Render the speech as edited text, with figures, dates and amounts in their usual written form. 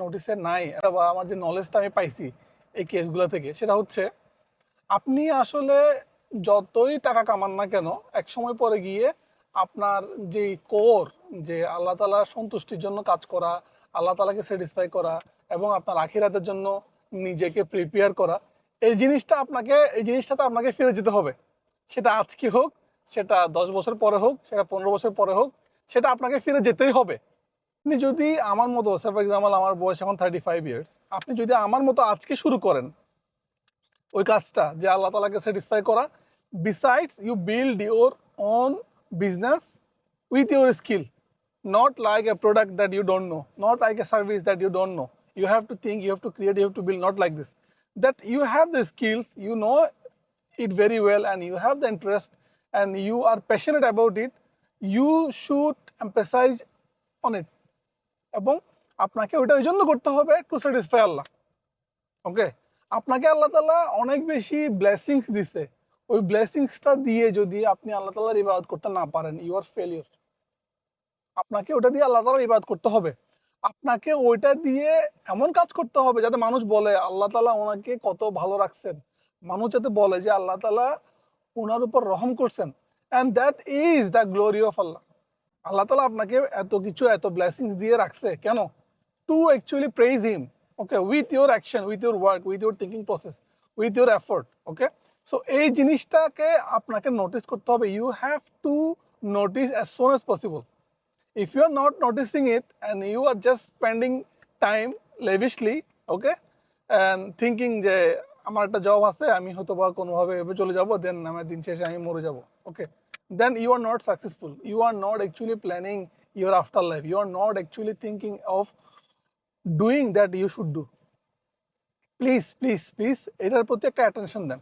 নোটিসে নাই বা আমার যে নলেজটা আমি পাইছি এই কেসগুলো থেকে, সেটা হচ্ছে আপনি আসলে যতই টাকা কামান না কেন এক সময় পরে গিয়ে আপনার যেই কোর, যে আল্লাহ তাআলার সন্তুষ্টির জন্য কাজ করা, আল্লাহ তাআলাকে স্যাটিসফাই করা এবং আপনার আখিরাতের জন্য নিজেকে প্রিপেয়ার করা, এই জিনিসটাতে আপনাকে ফিরে যেতে হবে। সেটা আজকে হোক, সেটা 10 বছর পরে হোক, সেটা 15 বছর পরে হোক, সেটা আপনাকে ফিরে যেতেই হবে। আপনি যদি আমার মতো, ফর এক্সাম্পল আমার বয়স এখন 35 ইয়ার্স, আপনি যদি আমার মতো আজকে শুরু করেন ওই কাজটা, যে আল্লাহ তাআলাকে স্যাটিসফাই করা, besides you build your own business with your skill, not like a product that you don't know, not like a service that you don't know. You have to think, you have to create, you have to build, not like this. That you have the skills, you know it very well, and you have the interest, and you are passionate about it. You should emphasize on it. এবং আপনাকে ওইটা ওই জন্য করতে হবে to satisfy আল্লাহ। ওকে, আপনাকে আল্লাহ তাআলা অনেক বেশি ব্লেসিংস দিছে, ওই ব্লেসিংসটা দিয়ে যদি আপনি আল্লাহ তাআলার ইবাদত করতে না পারেন, ইউ আর ফেলিওর। আপনাকে ওটা দিয়ে আল্লাহ তাআলার ইবাদত করতে হবে। আপনাকে ওইটা দিয়ে এমন কাজ করতে হবে যাতে মানুষ বলে আল্লাহ তাআলা ওনাকে কত ভালো রাখছেন, মানুষ যাতে বলে যে আল্লাহ তাআলা ওনার উপর রহম করছেন, and that is the glory of Allah. Allah তাআলা আপনাকে এত কিছু, এত ব্লেসিংস দিয়ে রাখছে কেন? To actually praise him, okay, with your action, with your work, with your thinking process, with your effort. Okay, so এই জিনিসটাকে আপনাকে নোটিস করতে হবে। You have to notice as soon as possible. If you are not noticing it and you are just spending time lavishly, okay, and thinking যে আমার একটা job আছে, আমি হয়তো বা কোনোভাবে এভাবে চলে যাব, দেন আমার দিন শেষে আমি মরে যাব, ওকে, then you are not successful. You are not actually planning your afterlife. You are not actually thinking of doing that you should do. Please please please এটার প্রতি একটা অ্যাটেনশন দেন।